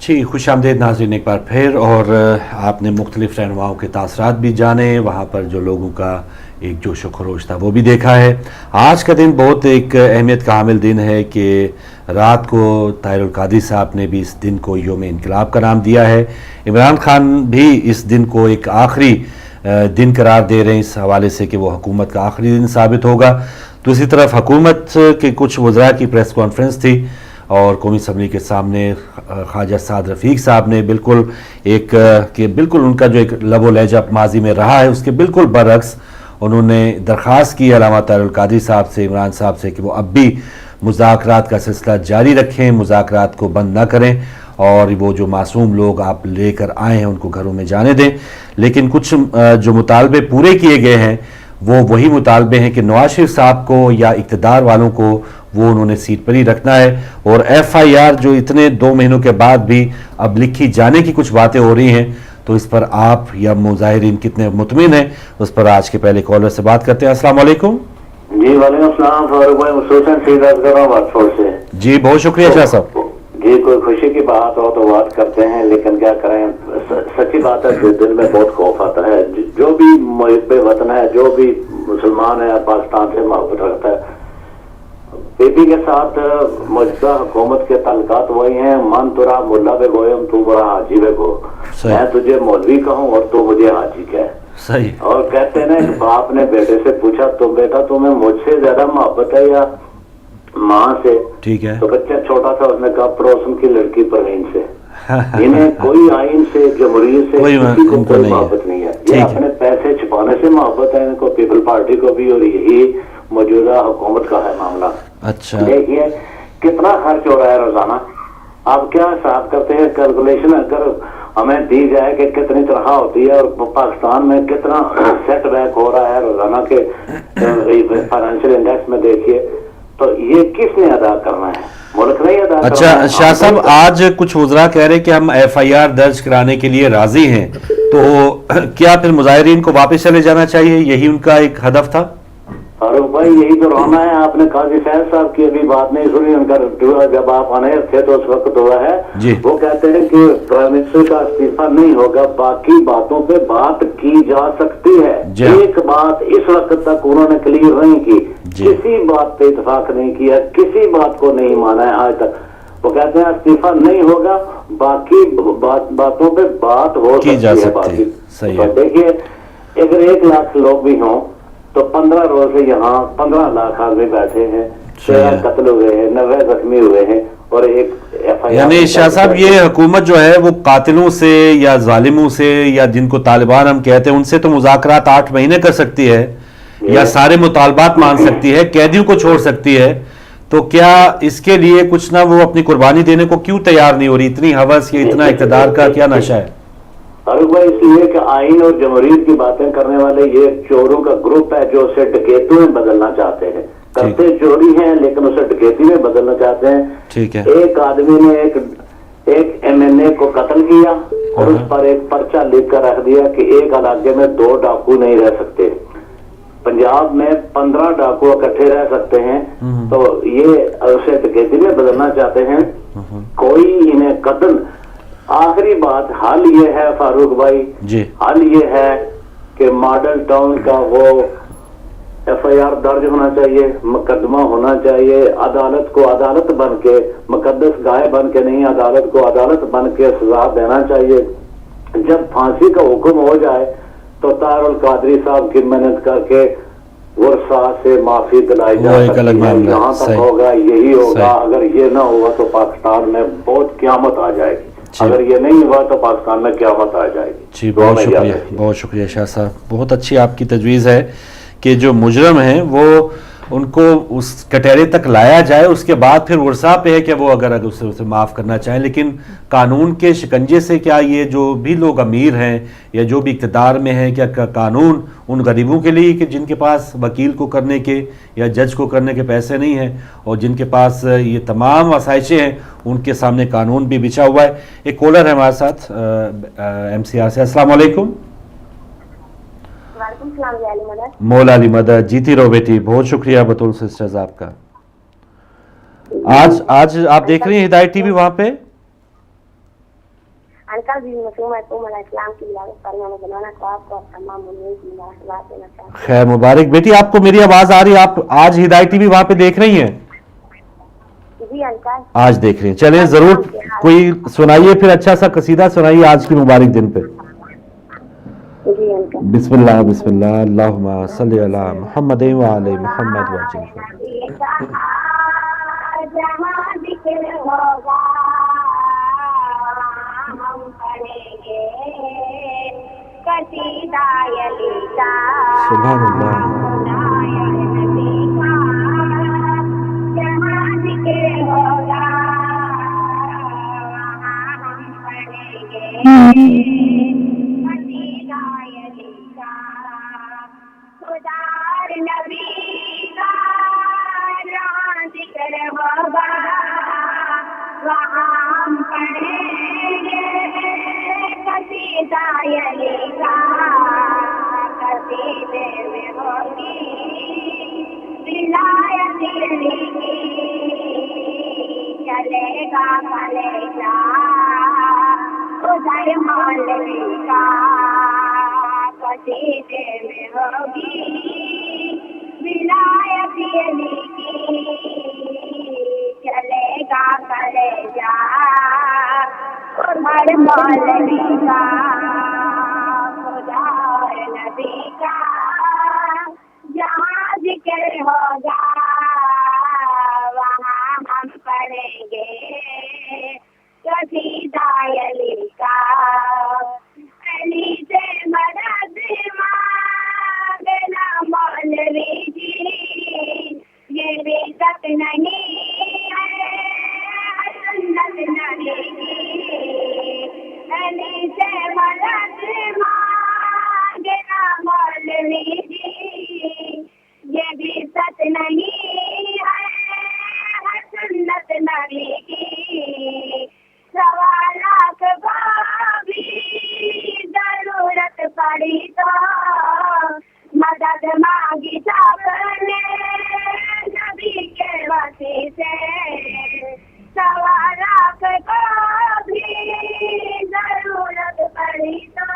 जी, खुश आमदीद नाज़रीन एक बार फिर। और आपने मुख्तलिफ़ रहनुमाओं के तासरात भी जाने, वहाँ पर जो लोगों का एक जोश व खरोश था वो भी देखा है। आज का दिन बहुत एक अहमियत का हामिल दिन है कि रात को ताहिरुल कादरी साहब ने भी इस दिन को यौम इनकलाब का नाम दिया है। इमरान खान भी इस दिन को एक आखिरी दिन करार दे रहे हैं इस हवाले से कि वो हुकूमत का आखिरी दिन साबित होगा। दूसरी तरफ हुकूमत के कुछ वज़रा की प्रेस कॉन्फ्रेंस थी और कौमी असम्बली के सामने ख्वाजा साद रफ़ीक साहब ने बिल्कुल एक कि बिल्कुल उनका जो एक लबो लहजा माजी में रहा है उसके बिल्कुल बरअक्स उन्होंने दरख्वास्त की अल्लामा ताहिरुल कादरी साहब से, इमरान साहब से कि वो अब भी मुज़ाकरात का सिलसिला जारी रखें, मुज़ाकरात को बंद ना करें और वो जो मासूम लोग आप लेकर आए हैं उनको घरों में जाने दें। लेकिन कुछ जो मुतालबे पूरे किए गए हैं वो वही मुतालबे हैं कि नवाज शरीफ साहब को या इक़्तिदार वालों को वो उन्होंने सीट पर ही रखना है। और FIR जो इतने 2 महीनों के बाद भी अब लिखी जाने की कुछ बातें हो रही हैं, तो इस पर आप या मुज़ाहिरीन कितने मुतमिन हैं, उस पर आज के पहले कॉलर से बात करते हैं। अस्सलाम वालेकुम। जी वालेकुम अस्सलाम, फारूक भाई मसूसन से बात कर रहा हूँ वाटफोर्ड से। जी बहुत शुक्रिया शाह साहब। जी कोई खुशी की बात हो तो बात करते हैं, लेकिन क्या करें, सच्ची बात है कि दिल में बहुत खौफ आता है। जो भी मुहिब वतन है, जो भी मुसलमान है, पाकिस्तान से मोहब्बत रखता है, बीबी के साथ मौजूदा हुकूमत के ताल्लुकात वही हैं। मन तुरा मुल्ला बे गोयम, तू बड़ा हाजी बे गो, मैं तुझे मौलवी कहूँ और तू मुझे हाजी कह। सही। और कहते हैं ना, बाप ने बेटे से पूछा तो बेटा तुम्हें मुझसे ज्यादा मोहब्बत है या माँ से? ठीक है। तो बच्चा छोटा था, उसने कहा पड़ोसन की लड़की परवीन से। इन्हें कोई आइन से, जमहूरियत से किसी को कोई मोहब्बत नहीं है। ये अपने पैसे छुपाने से मोहब्बत है इनको, पीपल पार्टी को भी, और यही मौजूदा हुकूमत का है मामला। अच्छा देखिए कितना खर्च हो रहा है रोजाना। आप क्या हिसाब करते हैं, कैलकुलेशन अगर हमें दी जाए कि कितनी तनख्वाह होती है और पाकिस्तान में कितना सेटबैक हो रहा है रोजाना के फाइनेंशियल इंडेक्स में, देखिए तो ये किसने अदा करना है? मुल्क नहीं अदा करना। अच्छा शाह साहब, आज कुछ वज़रा कह रहे हैं कि हम FIR दर्ज कराने के लिए राजी हैं, तो क्या फिर मुज़ाहिरीन को वापस चले जाना चाहिए? यही उनका एक हदफ था। फारूक भाई यही तो रोना है। आपने काजी फैज साहब की अभी बात नहीं सुनी, उनका जब आप अनेर थे तो उस वक्त हुआ है जी। वो कहते हैं कि प्राइम मिनिस्टर का इस्तीफा नहीं होगा, बाकी बातों पे बात की जा सकती है। एक बात इस वक्त तक उन्होंने क्लियर नहीं की, किसी बात पे इत्तेफाक नहीं किया, किसी बात को नहीं माना है आज तक। वो कहते हैं इस्तीफा नहीं होगा, बाकी बातों पे बात हो सकती है। सही है। देखिए अगर 1 लाख लोग भी हों तो 15 रोज से यहाँ 15 लाख आदमी बैठे हैं, 13 कत्ल हुए हैं, 90 जख्मी हुए हैं और एक FIR। यानी शाह साहब ये हुकूमत जो है वो कातिलों से या जालिमों से या जिनको तालिबान हम कहते हैं उनसे तो मुज़ाकरात 8 महीने कर सकती है या सारे मुतालबात मान सकती है, कैदियों को छोड़ सकती है, तो क्या इसके लिए कुछ ना वो अपनी कुर्बानी देने को क्यों तैयार नहीं हो रही? इतनी हवस या इतना इक़्तिदार का क्या नशा है? फारूक भाई इसलिए कि आइन और जमहूरियत की बातें करने वाले ये चोरों का ग्रुप है जो उसे डकैतों में बदलना चाहते हैं। करते चोरी हैं लेकिन उसे डकैती में बदलना चाहते हैं। ठीक है। एक आदमी ने एक MNA को कत्ल किया और उस पर एक पर्चा लिख कर रख दिया कि एक इलाके में 2 डाकू नहीं रह सकते। पंजाब में 15 डाकू इकट्ठे रह सकते हैं, तो ये उसे डकैती में बदलना चाहते हैं। कोई इन्हें कत्ल। आखिरी बात, हल ये है फारूक भाई जी, हल ये है कि मॉडल टाउन का वो FIR दर्ज होना चाहिए, मुकदमा होना चाहिए, अदालत को अदालत बन के, मुकद्दस गाय बन के नहीं, अदालत को अदालत बन के सजा देना चाहिए। जब फांसी का हुक्म हो जाए तो ताहिरुल कादरी साहब की मेहनत करके वर्षा से माफी दिलाई जा सकती है। यहाँ तक होगा यही होगा। अगर ये ना हुआ तो पाकिस्तान में बहुत क़यामत आ जाएगी। अगर ये नहीं हुआ तो पाकिस्तान में क़यामत आ जाएगी। जी बहुत शुक्रिया, बहुत शुक्रिया शाह साहब। बहुत अच्छी आपकी तजवीज़ है कि जो मुजरम हैं वो उनको उस कटहरे तक लाया जाए, उसके बाद फिर वर्षा पे है कि वो अगर उसे माफ़ करना चाहें। लेकिन कानून के शिकंजे से क्या ये जो भी लोग अमीर हैं या जो भी इक़्तिदार में हैं, क्या कानून उन गरीबों के लिए कि जिनके पास वकील को करने के या जज को करने के पैसे नहीं हैं और जिनके पास ये तमाम आसाइशें हैं, उनके सामने कानून भी बिछा हुआ है। एक कॉलर है हमारे साथ MCR से। अस्सलाम वालेकुम। मौला अली मदद, जीती रहो बेटी। बहुत शुक्रिया बतौल सिस्टर्स आपका। आज आप देख रही हैं हिदायत TV वहां पे? अंकल भी मासूम है तो मैं इस्लाम की इबादत करना में बनाना तो आपको तमाम मुस्लिम की मुबारकबाद देना चाहता हूँ। खैर मुबारक बेटी, आपको मेरी आवाज आ रही है? आप आज हिदायत टीवी वहां पे देख रही हैं? जी अंकल। आज देख रही हैं, चलिए जरूर कोई सुनाइए फिर, अच्छा सा कसीदा सुनाइए आज की मुबारक दिन पे। जी अंकल। बिस्मिल्लाह बिस्मिल्लाह, अल्लाहुम्मा सल्ली अला मुहम्मद व आले मुहम्मद वजल। जहाँ जिक्र होगा हम पढ़ेंगे कसीदा अली का, सुभान अल्लाह। खुदाया नबी का, जहाँ जिक्र होगा वहाँ हम पढ़ेंगे कसीदा अली का, खुदार नबी का, जहाँ जिक्र होगा वहाँ हम पढ़ेंगे कसीदा अली का, कसीदे में होगी विलायत अली की, चलेगा कलेजा उधर मौलवी का, कसीदे में होगी विलायत अली की, चलेगा कलेजा उधर मौलवी का, खुदार नबी का, जहाँ जिक्र होगा वहाँ हम पढ़ेंगे कसीदा अली का, अली से मदद मांगना मौलवी जी, ये बेशक नहीं है सुन्नत नबी की, अली से मदद मांगना मौलवी जी, ये भी सच नहीं है सुन्नत नबी की, सवालात भी जरूरत पड़ी तो मदद मांगी सबने नबी के वसी से, सवालात को भी जरूरत पड़ी तो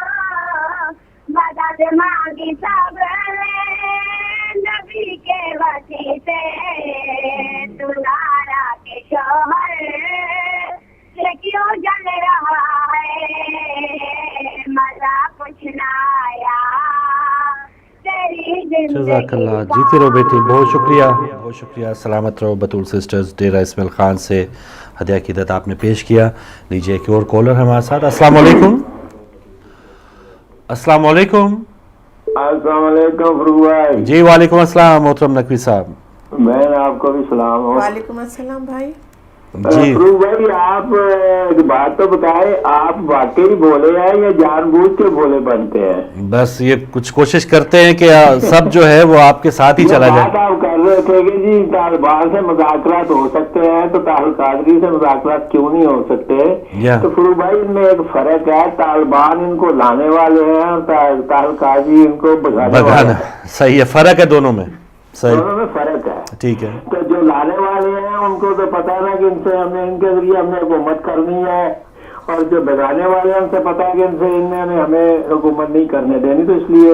मदद मांगी सबने नबी के वसी से, दुलारा के शोहर से क्यों जल रहा है मजा कुछ ना आया तेरी जज़ाकल्लाह, जीती रहो बेटी, बहुत शुक्रिया बहुत शुक्रिया। सलामत रहो। बतूल सिस्टर्स डेरा इस्माइल खान से हदिया की दत आपने पेश किया। लीजिए एक और कॉलर हमारे साथ। अस्सलाम वालेकुम। अस्सलाम वालेकुम। अस्सलाम वालेकुम फरूक भाई। जी वालेकुम अस्सलाम मोहतरम नकवी साहब। मैं आपको भी सलाम हो। वालेकुम अस्सलाम भाई। जी फरूक भाई, आप एक बात तो बताए, आप वाकई बोले हैं या जानबूझ के बोले बनते हैं? बस ये कुछ कोशिश करते हैं कि सब जो है वो आपके साथ ही चला ये जाए। बात आप कर रहे थे कि जी तालिबान से मुज़ाकरात हो सकते हैं तो ताहिर कादरी से मुज़ाकरात क्यों नहीं हो सकते? या। तो फरूक भाई, इनमें एक फर्क है, तालिबान इनको लाने वाले हैं और ताहिर कादरी इनको भगाने वाले भगाना, हैं। सही है, फर्क है दोनों में, सही, दोनों में फर्क है। ठीक है। तो जो लाने वाले हैं उनको तो पता है ना कि इनसे हमने, इनके जरिए हमने हुकूमत करनी है, और जो भगाने वाले हैं उनसे पता है कि इनसे इन्होंने हमें हुकूमत नहीं करने देनी, तो इसलिए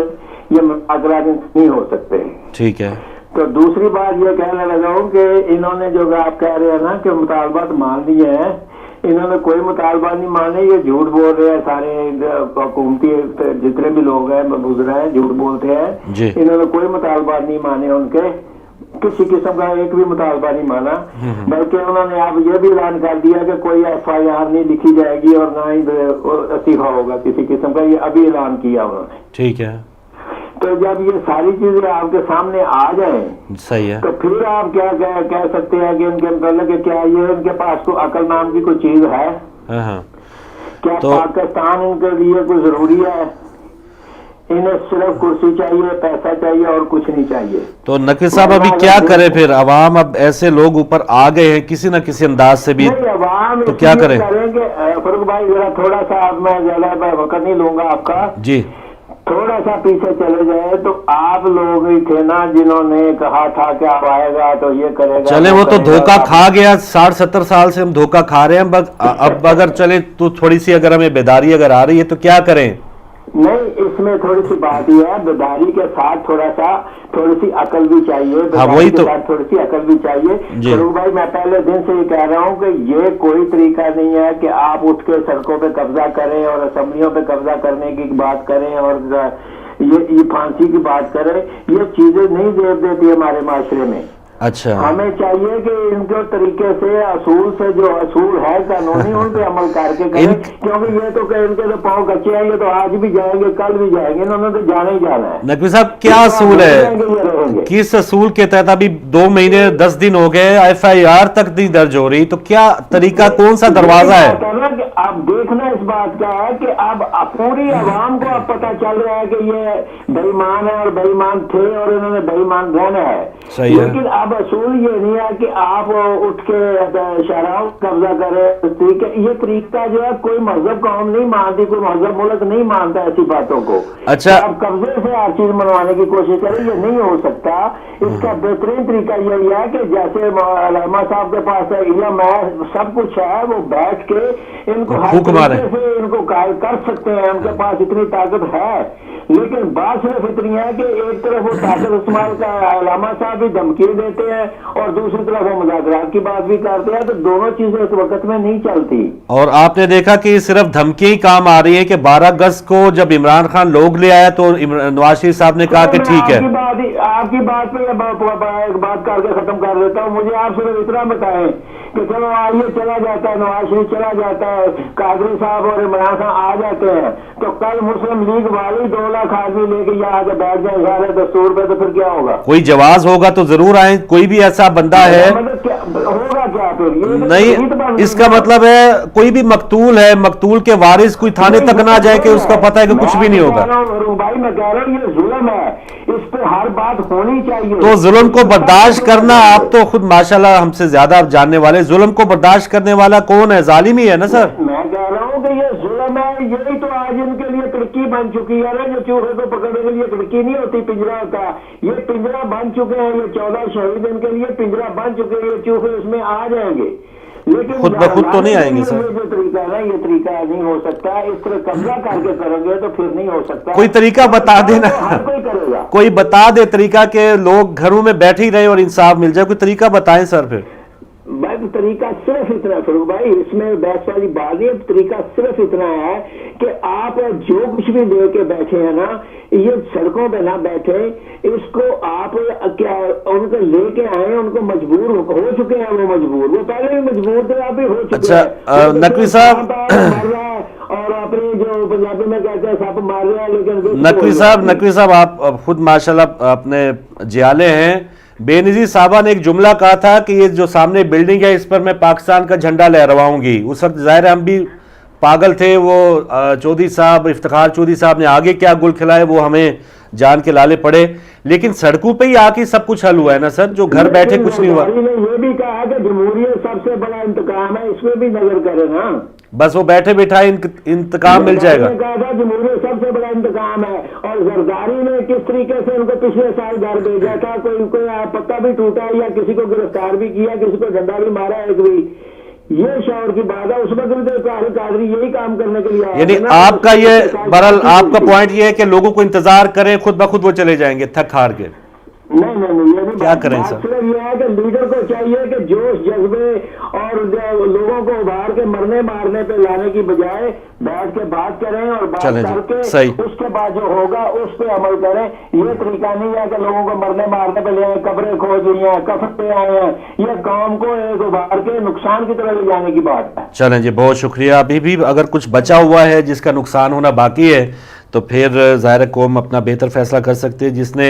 ये मुज़ाकरात नहीं हो सकते। ठीक है। तो दूसरी बात ये कहने लगा हूँ कि इन्होंने जो आप कह रहे हैं ना कि मुतालबात मान लिए हैं, इन्होंने कोई मुतालबा नहीं माने, ये झूठ बोल रहे हैं सारे हुकूमती जितने भी लोग हैं बुजुर्ग हैं, झूठ बोलते हैं। जी। इन्होंने कोई मुतालबा नहीं माने, उनके किसी किस्म का एक भी मुतालबा नहीं माना, बल्कि उन्होंने अब ये भी ऐलान कर दिया कि कोई FIR नहीं लिखी जाएगी और ना ही इस्तीफा होगा किसी किस्म का, ये अभी ऐलान किया उन्होंने। ठीक है। तो जब ये सारी चीजें आपके सामने आ जाए, सही है, तो फिर आप क्या कह सकते हैं कि इनके मतलब कि क्या ये इनके पास को अकल नाम की कोई चीज है? हाँ। क्या तो पाकिस्तान इनके लिए कोई जरूरी है? इन्हें सिर्फ कुर्सी चाहिए, पैसा चाहिए और कुछ नहीं चाहिए। तो नकवी साहब अभी क्या करे फिर? अवाम अब ऐसे लोग ऊपर आ गए हैं किसी न किसी अंदाज से भी, नहीं, अवाम तो क्या करें? करेंगे फरूक भाई, जरा थोड़ा सा मैं ज्यादा वक्त नहीं लूंगा आपका जी। थोड़ा सा पीछे चले जाए तो आप लोग ही थे ना जिन्होंने कहा था कि आप आएगा तो ये करेगा। चले वो तो करेगा। धोखा खा गया, 60-70 साल से हम धोखा खा रहे हैं। अब अगर चले तो थोड़ी सी अगर हमें बेदारी अगर आ रही है तो क्या करें? नहीं, इसमें थोड़ी सी बात यह है, बेदारी के साथ थोड़ी सी अकल भी चाहिए। हाँ, वही तो। थोड़ी सी अकल भी चाहिए। फरूक भाई, मैं पहले दिन से ये कह रहा हूँ कि ये कोई तरीका नहीं है कि आप उठ के सड़कों पे कब्जा करें और असेंबलियों पे कब्जा करने की बात करें और ये फांसी की बात करें। ये चीजें नहीं देव देती हमारे माशरे में। अच्छा, हमें चाहिए कि इनके तरीके से असूल से जो असूल है कानूनी उन पे अमल करके करें, क्योंकि ये तो इनके तो पाँव कच्चे हैं, ये तो आज भी जाएंगे कल भी जाएंगे, इन्होंने तो जाना ही जाना है। नकवी साहब क्या असूल है? किस असूल के तहत अभी 2 महीने 10 दिन हो गए FIR तक नहीं दर्ज हो रही, तो क्या तरीका, कौन सा दरवाजा है? अब देखना इस बात का है कि अब पूरी आवाम को अब पता चल रहा है कि ये बेईमान है और बेईमान थे और इन्होंने बेईमान रहना है। सही है। लेकिन अब असूल ये नहीं है कि आप उठ के शराब कब्जा करें। ठीक है, ये तरीका जो है कोई मजहब कौम नहीं मानती, कोई मजहब मुल्क नहीं मानता ऐसी बातों को। अच्छा, आप कब्जे से हर चीज मनवाने की कोशिश करें, ये नहीं हो सकता। इसका बेहतरीन तरीका यही है कि जैसे अलामा साहब के पास है इल्म है, सब कुछ है, वो बैठ के इनको हर तरीके से इनको कर सकते हैं, उनके पास इतनी ताकत है। लेकिन बात सिर्फ इतनी है कि एक तरफ वो ताकत इस्तेमाल का अलामा साहब भी धमकी देते हैं और दूसरी तरफ वो मुज़ाकरात की बात भी करते हैं, तो दोनों चीजें इस वक्त में नहीं चलती। और आपने देखा कि सिर्फ धमकी ही काम आ रही है कि 12 अगस्त को जब इमरान खान लोग ले आया तो नवाज शरीफ साहब ने कहा कि ठीक है। आपकी बात पे एक बात करके खत्म कर देता हूँ। मुझे आप सिर्फ इतना बताएं कि चलो आइए चला जाता है, नवाज शरीफ चला जाता है, कादरी साहब और इमरान खान आ जाते हैं, तो कल मुस्लिम लीग वाली 2 लाख आदमी लेके यहाँ आके बैठ जाए सारे दस्तूर पे, तो फिर क्या होगा? कोई जवाज होगा तो जरूर आए। कोई भी ऐसा बंदा है, मतलब क्या होगा क्या फिर? ये नहीं, इसका मतलब है कोई भी मकतूल है, मकतूल के वारिस कोई थाने तक ना जाए कि उसका पता है कि कुछ भी नहीं होगा। भाई मैं कह रहा हूँ ये जुल्म है, इस पे हर बात होनी चाहिए। तो जुल्म को बर्दाश्त करना, आप तो खुद माशाल्लाह हमसे ज्यादा जानने वाले, जुल्म को बर्दाश्त करने वाला कौन है? जालिम ही है ना सर। मैं कह रहा हूँ कि ये जुल्म है, यही तो आज इनके लिए खिड़की बन चुकी है ना। जो चूहे को पकड़ने के लिए खिड़की नहीं होती, पिंजरा होता, ये पिंजरा बन चुके हैं। ये 14 शहीद इनके लिए पिंजरा बन चुके हैं, ये चूहे उसमें आ जाएंगे। लेकिन खुद ब खुद तो नहीं आएंगे सर। ये जो तरीका है ना, ये तरीका नहीं हो सकता। इस तरह कब्जा करके करेंगे तो फिर नहीं हो सकता। कोई तरीका बता देना, हर कोई करेगा। कोई बता दे तरीका के लोग घरों में बैठे ही रहे और इंसाफ मिल जाए। कोई तरीका बताएं सर। फिर भाई तरीका सिर्फ इतना, फरूक भाई इसमें बहस वाली बात नहीं, तरीका सिर्फ इतना है कि आप जो कुछ भी लेके बैठे हैं ना, ये सड़कों पे ना बैठे, इसको आप क्या उनको लेके आए, उनको मजबूर हो चुके हैं, वो मजबूर, वो पहले भी मजबूर थे, आप भी हो चुके हैं। अच्छा नकवी साहब, और अपने जो पंजाबी में कहते हैं सप मार रहे हैं, लेकिन नकवी साहब आप खुद माशाल्लाह अपने जियाले हैं। बेनजीर साहबा ने एक जुमला कहा था कि ये जो सामने बिल्डिंग है इस पर मैं पाकिस्तान का झंडा लहरवाऊंगी। उस वक्त जाहिर हम भी पागल थे। वो चौधरी साहब, इफ्तिखार चौधरी साहब ने आगे क्या गुल खिलाए वो हमें जान के लाले पड़े। लेकिन सड़कों पे ही आके सब कुछ हल हुआ है ना सर, जो घर बैठे कुछ नहीं हुआ। ये भी कहा कि जमहूरियत सबसे बड़ा इंतकाम है, इसमें भी नजर करें ना। बस वो बैठे बैठाए इंतकाम मिल जाएगा। कहा था जमहूरियत सबसे बड़ा इंतकाम है। और जरदारी ने किस तरीके से उनको पिछले साल घर भेजा था, कोई पत्ता भी टूटा या किसी को गिरफ्तार भी किया, किसी को डंडा भी मारा, एक भी ये शौर की बात है। उस वक्त भी कादरी यही काम करने के लिए, यानी आपका ये बहरहाल आपका पॉइंट ये है कि लोगों को इंतजार करें, खुद ब खुद वो चले जाएंगे थक हार के। नहीं, ये नहीं। क्या करें सर? सिर्फ ये है कि लीडर को चाहिए कि जोश जज्बे और लोगों को उभार के मरने मारने पे लाने की बजाय बैठ के बात करें और बात करके सही। उसके बाद जो होगा उस पे अमल करें। ये तरीका नहीं है कि लोगों को मरने मारने पे ले आए, कब्रें खोज ली हैं, कफन पे आए हैं। ये काम को एक उभार के नुकसान की तरह ले जाने की बात है। चलें जी, बहुत शुक्रिया। अभी भी अगर कुछ बचा हुआ है जिसका नुकसान होना बाकी है तो फिर ज़ाहिर कौम अपना बेहतर फैसला कर सकते हैं। जिसने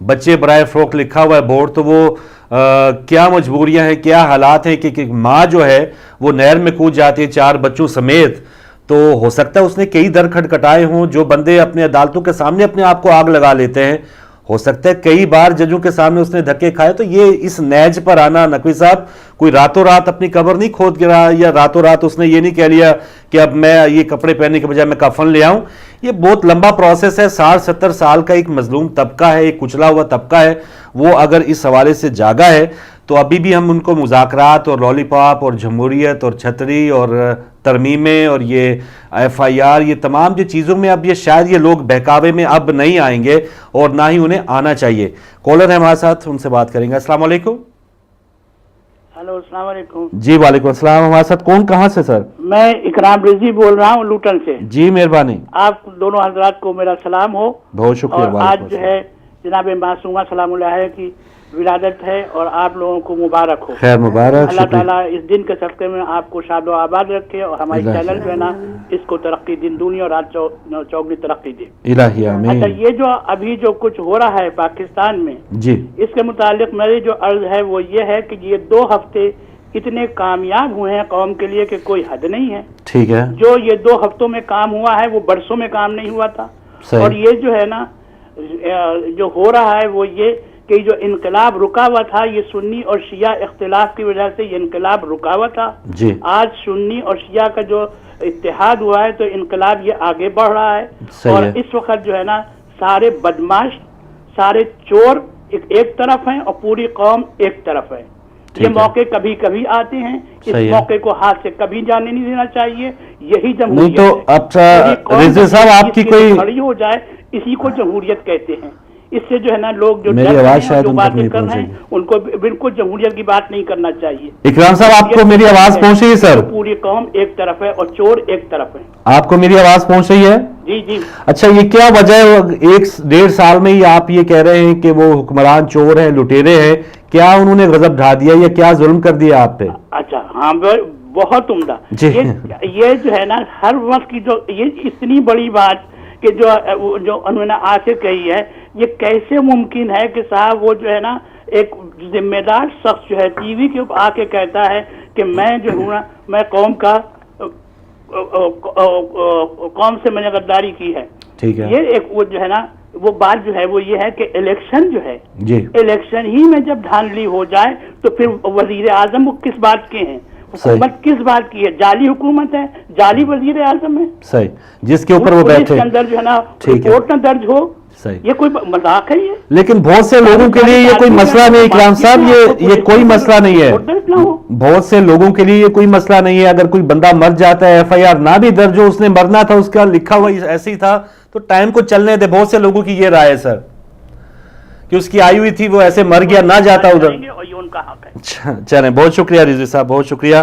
बच्चे बराए फ़रोख्त लिखा हुआ है बोर्ड, तो वो क्या मजबूरियां हैं, क्या हालात हैं कि माँ जो है वो नहर में कूद जाती है 4 बच्चों समेत। तो हो सकता है उसने कई दर खटखटाए हों। जो बंदे अपने अदालतों के सामने अपने आप को आग लगा लेते हैं, ہو سکتا ہے کئی بار ججوں کے سامنے اس نے دھکے کھائے. تو یہ اس نیج پر آنا نقوی صاحب کوئی راتوں رات اپنی قبر نہیں کھود گرا, یا راتوں رات اس نے یہ نہیں کہہ لیا کہ اب میں یہ کپڑے پہننے کے بجائے میں کفن لے آؤں. یہ بہت لمبا پروسیس ہے. 60-70 سال کا ایک مظلوم طبقہ ہے, ایک کچلا ہوا طبقہ ہے, وہ اگر اس حوالے سے جاگا ہے تو ابھی بھی ہم ان کو مذاکرات اور لالی پاپ اور جمہوریت اور چھتری اور ترمیمیں اور یہ FIR, یہ تمام جو چیزوں میں اب یہ شاید یہ لوگ بہکاوے میں اب نہیں آئیں گے اور نہ ہی انہیں آنا چاہیے. کالر ہے ہمارے ساتھ, ان سے بات کریں گے. السلام علیکم. ہلو السلام علیکم. جی وعلیکم السلام. ہمارے ساتھ کون, کہاں سے سر؟ میں اکرام رضوی بول رہا ہوں لوٹن سے. جی مہربانی. آپ دونوں حضرات کو میرا سلام ہو. بہت شکریہ. اور آج جو ہے جناب معصومہ سلام اللہ علیہ کی ولادت ہے اور آپ لوگوں کو مبارک ہو. خیر مبارک. اللہ تعالیٰ اس دن کے صدقے میں آپ کو شاد و آباد رکھے اور ہماری چینل جو ہے نا اس کو ترقی دن دنیا اور رات چوگنی ترقی دے. الہی آمین. اچھا, یہ جو ابھی جو کچھ ہو رہا ہے پاکستان میں, جی اس کے متعلق میری جو عرض ہے وہ یہ ہے کہ یہ 2 ہفتے اتنے کامیاب ہوئے ہیں قوم کے لیے کہ کوئی حد نہیں ہے. ٹھیک ہے. جو یہ 2 ہفتوں میں کام ہوا ہے وہ برسوں میں کام نہیں ہوا تھا. اور یہ جو ہے نا جو ہو رہا ہے وہ یہ کہ جو انقلاب رکا ہوا تھا, یہ سنی اور شیعہ اختلاف کی وجہ سے یہ انقلاب رکا ہوا تھا. جی آج سنی اور شیعہ کا جو اتحاد ہوا ہے تو انقلاب یہ آگے بڑھ رہا ہے. اور اس وقت جو ہے نا سارے بدماش, سارے چور ایک طرف ہیں اور پوری قوم ایک طرف ہے. یہ موقع کبھی کبھی آتے ہیں, اس موقع کو ہاتھ سے کبھی جانے نہیں دینا چاہیے. یہی جمہوریت نہیں تو اب رضوی صاحب آپ کی کوئی کھڑی ہو جائے, اسی کو جمہوریت کہتے ہیں. اس سے جو ہے نا لوگ جو میری آواز شاید جو باتیں کر رہے ہیں ان کو بالکل جمہوریت کی بات نہیں کرنا چاہیے. اکرام صاحب آپ کو میری آواز پہنچ رہی ہے سر؟ پوری قوم ایک طرف ہے اور چور ایک طرف ہے. آپ کو میری آواز پہنچ رہی ہے؟ جی جی. اچھا, یہ کیا وجہ ہے 1-1.5 سال میں ہی آپ یہ کہہ رہے ہیں کہ وہ حکمران چور ہیں, لٹیرے ہیں؟ کیا انہوں نے غضب ڈھا دیا یا کیا ظلم کر دیا آپ پہ؟ اچھا ہاں بہت عمدہ. یہ جو ہے نا ہر وقت کی جو یہ اتنی بڑی بات کہ جو انہوں نے آ کے کہی ہے, یہ کیسے ممکن ہے کہ صاحب وہ جو ہے نا ایک ذمہ دار شخص جو ہے ٹی وی کے اوپر آ کے کہتا ہے کہ میں جو ہوں نا میں قوم سے میں نے غداری کی ہے. ٹھیک ہے. یہ ایک وہ جو ہے نا وہ بات جو ہے وہ یہ ہے کہ الیکشن جو ہے, الیکشن ہی میں جب دھاندلی ہو جائے تو پھر وزیر اعظم وہ کس بات کے ہیں, حکومت کس بات کی ہے؟ جعلی حکومت ہے, جعلی وزیر اعظم ہے. صحیح, جس کے اوپر وہ بیٹھے کے اندر جو ہے نا رپورٹ نہ درج ہو. یہ کوئی مذاق ہے یہ؟ لیکن بہت سے لوگوں کے لیے یہ کوئی مسئلہ نہیں اکرام صاحب, یہ کوئی مسئلہ نہیں ہے. بہت سے لوگوں کے لیے یہ کوئی مسئلہ نہیں ہے. اگر کوئی بندہ مر جاتا ہے, FIR نہ بھی درج ہو, اس نے مرنا تھا, اس کا لکھا ہوا ایسے ہی تھا, تو ٹائم کو چلنے دے. بہت سے لوگوں کی یہ رائے ہے سر کہ اس کی آئی ہوئی تھی, وہ ایسے مر گیا, نہ جاتا ادھر. چلیں, بہت شکریہ رضوی صاحب, بہت شکریہ.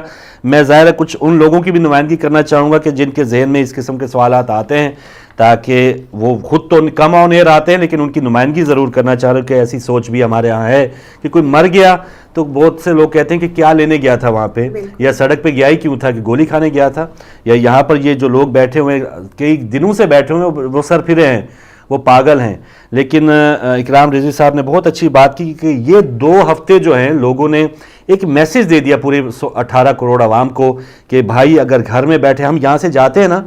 میں ظاہر ہے کچھ ان لوگوں کی بھی نمائندگی کرنا چاہوں گا کہ جن کے ذہن میں اس قسم کے سوالات آتے ہیں, تاکہ وہ خود تو کم آن ایئر آتے ہیں لیکن ان کی نمائندگی ضرور کرنا چاہ رہے کہ ایسی سوچ بھی ہمارے ہاں ہے کہ کوئی مر گیا تو بہت سے لوگ کہتے ہیں کہ کیا لینے گیا تھا وہاں پہ, یا سڑک پہ گیا ہی کیوں تھا, کہ گولی کھانے گیا تھا, یا یہاں پر یہ جو لوگ بیٹھے ہوئے کئی دنوں سے بیٹھے ہوئے وہ سر پھرے ہیں, وہ پاگل ہیں. لیکن اکرام رضوی صاحب نے بہت اچھی بات کی کہ یہ 2 ہفتے جو ہیں لوگوں نے ایک میسج دے دیا پورے 18 کروڑ عوام کو کہ بھائی اگر گھر میں بیٹھے, ہم یہاں سے جاتے ہیں نا,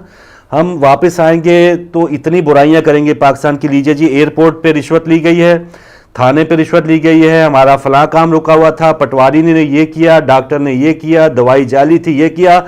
ہم واپس آئیں گے تو اتنی برائیاں کریں گے پاکستان کی. لیجیے جی, ایئرپورٹ پہ رشوت لی گئی ہے, تھانے پہ رشوت لی گئی ہے, ہمارا فلاں کام رکا ہوا تھا, پٹواری نے یہ کیا, ڈاکٹر نے یہ کیا, دوائی جعلی تھی, یہ کیا.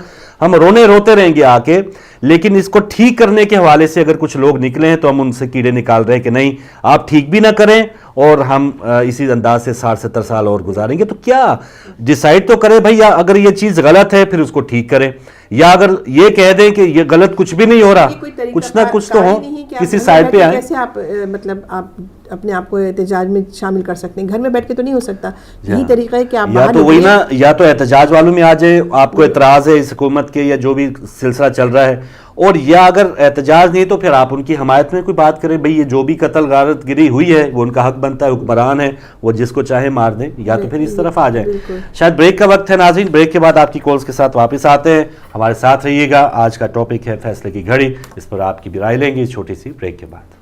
ہم روتے رہیں گے آ کے, لیکن اس کو ٹھیک کرنے کے حوالے سے اگر کچھ لوگ نکلے ہیں تو ہم ان سے کیڑے نکال رہے ہیں کہ نہیں, آپ ٹھیک بھی نہ کریں اور ہم اسی انداز سے 60-70 سال اور گزاریں گے. تو کیا ڈیسائیڈ تو کریں بھائی, اگر یہ چیز غلط ہے پھر اس کو ٹھیک کریں, یا اگر یہ کہہ دیں کہ یہ غلط کچھ بھی نہیں ہو رہا, کچھ نہ کچھ تو ہو, کسی سائڈ پہ آئیں. کیسے آپ مطلب آپ اپنے آپ کو احتجاج میں شامل کر سکتے ہیں؟ گھر میں بیٹھ کے تو نہیں ہو سکتا. یہی طریقہ ہے کہ آپ یا تو وہی نا, یا تو احتجاج والوں میں آ جائے, آپ کو اعتراض ہے اس حکومت کے یا جو بھی سلسلہ چل رہا ہے, اور یا اگر احتجاج نہیں تو پھر آپ ان کی حمایت میں کوئی بات کریں. بھئی یہ جو بھی قتل غارت گری ہوئی ہے وہ ان کا حق بنتا ہے, حکمران ہے, وہ جس کو چاہے مار دیں, یا تو پھر اس طرف آ جائیں. شاید بریک کا وقت ہے ناظرین, بریک کے بعد آپ کی کالز کے ساتھ واپس آتے ہیں, ہمارے ساتھ رہیے گا. آج کا ٹاپک ہے فیصلے کی گھڑی, اس پر آپ کی بھی رائے لیں گے اس چھوٹی سی بریک کے بعد.